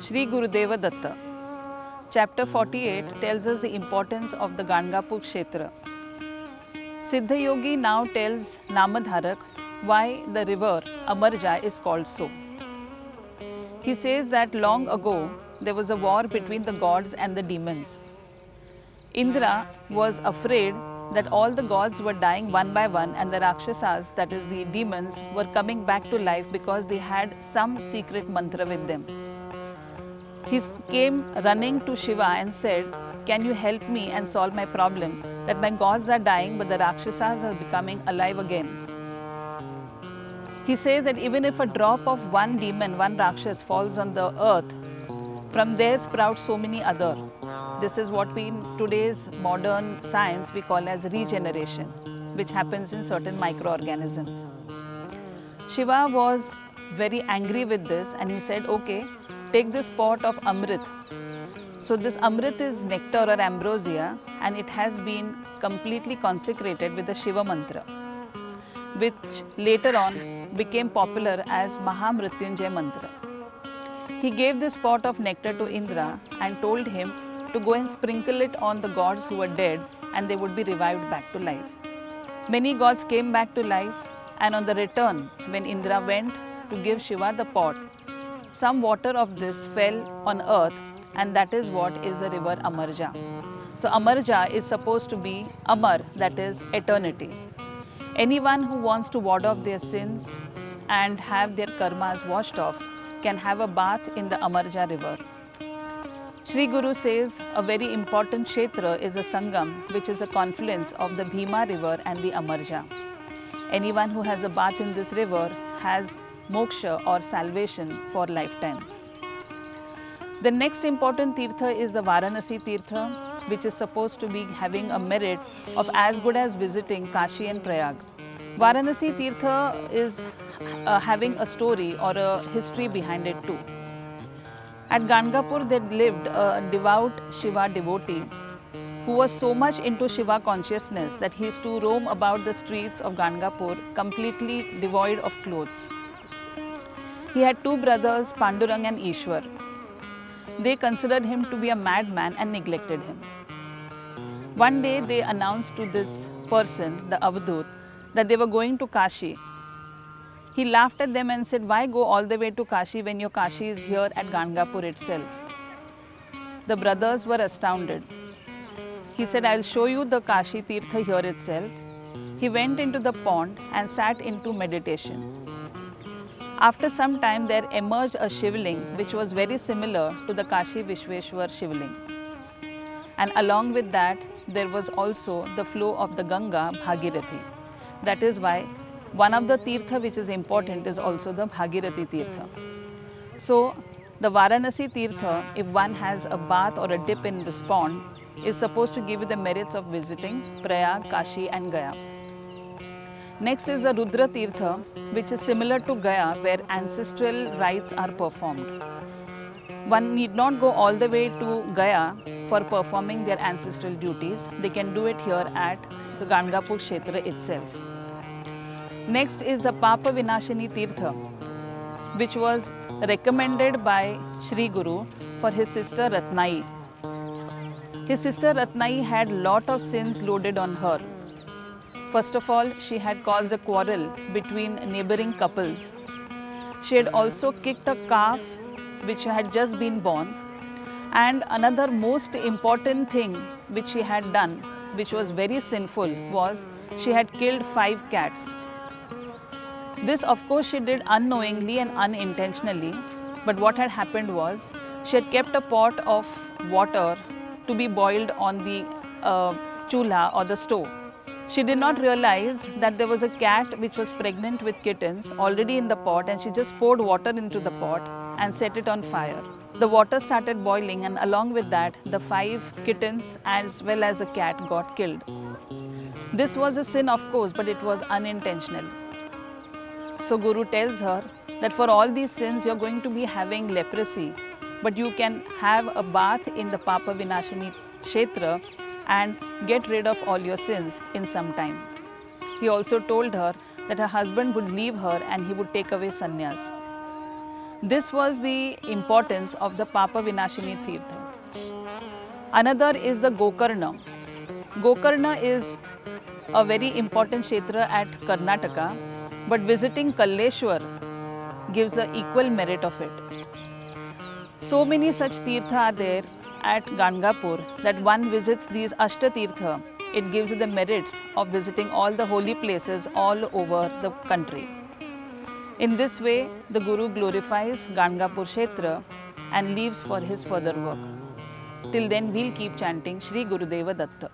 Shri Gurudeva Datta. Chapter 48 tells us the importance of the Ganagapur Kshetra. Siddha Yogi now tells Namadharak why the river Amarja is called so. He says that long ago there was a war between the gods and the demons. Indra was afraid that all the gods were dying one by one and the Rakshasas, that is the demons, were coming back to life because they had some secret mantra with them. He came running to Shiva and said, "Can you help me and solve my problem that my gods are dying but the Rakshasas are becoming alive again?" He says that even if a drop of one demon, one Rakshas falls on the earth, from there sprouts so many other. This is what we in today's modern science we call as regeneration, which happens in certain microorganisms. Shiva was very angry with this and he said, "Okay, take this pot of Amrit." So this Amrit is nectar or ambrosia and it has been completely consecrated with the Shiva mantra, which later on became popular as Mahamrityunjay mantra. He gave this pot of nectar to Indra and told him to go and sprinkle it on the gods who were dead and they would be revived back to life. Many gods came back to life, and on the return, when Indra went to give Shiva the pot, some water of this fell on earth, and that is what is the river Amarja. So Amarja is supposed to be Amar, that is eternity. Anyone who wants to ward off their sins and have their karmas washed off can have a bath in the Amarja river. Shree Guru says a very important Kshetra is a Sangam, which is a confluence of the Bhima river and the Amarja. Anyone who has a bath in this river has moksha or salvation for lifetimes. The next important Teertha is the Varanasi Teertha, which is supposed to be having a merit of as good as visiting Kashi and Prayag. Varanasi Teertha is having a story or a history behind it too. At Ganagapur there lived a devout Shiva devotee who was so much into Shiva consciousness that he used to roam about the streets of Ganagapur completely devoid of clothes. He had two brothers, Pandurang and Ishwar. They considered him to be a madman and neglected him. One day they announced to this person, the Avadut, that they were going to Kashi. He laughed at them and said, "Why go all the way to Kashi when your Kashi is here at Ganagapur itself?" The brothers were astounded. He said, "I'll show you the Kashi Teertha here itself." He went into the pond and sat into meditation. After some time there emerged a Shivling which was very similar to the Kashi Vishweshwar Shivling. And along with that there was also the flow of the Ganga Bhagirathi. That is why one of the Teertha which is important is also the Bhagirathi Teertha. So the Varanasi Teertha, if one has a bath or a dip in this pond, is supposed to give you the merits of visiting Prayag, Kashi and Gaya. Next is the Rudra Teertha, which is similar to Gaya, where ancestral rites are performed. One need not go all the way to Gaya for performing their ancestral duties. They can do it here at the Ganagapur Kshetra itself. Next is the Papa Vinashini Teertha, which was recommended by Shree Guru for his sister Ratnai. His sister Ratnai had lot of sins loaded on her. First of all, she had caused a quarrel between neighboring couples. She had also kicked a calf which had just been born. And another most important thing which she had done, which was very sinful, was she had killed 5 cats. This of course she did unknowingly and unintentionally, but what had happened was she had kept a pot of water to be boiled on the chulha or the stove. She did not realize that there was a cat which was pregnant with kittens already in the pot, and she just poured water into the pot and set it on fire. The water started boiling, and along with that the 5 kittens as well as the cat got killed. This was a sin of course, but it was unintentional. So Guru tells her that for all these sins you are going to be having leprosy, but you can have a bath in the Papa Vinashini Kshetra and get rid of all your sins in some time. He also told her that her husband would leave her and he would take away sannyas. This was the importance of the Papa Vinashini Teertha. Another is the Gokarna. Gokarna is a very important Kshetra at Karnataka, but visiting Kalleshwar gives the equal merit of it. So many such Teertha are there at Ganagapur that one visits these Ashta Teertha. It gives the merits of visiting all the holy places all over the country. In this way, the Guru glorifies Ganagapur Kshetra and leaves for his further work. Till then, we'll keep chanting Shri Gurudeva Datta.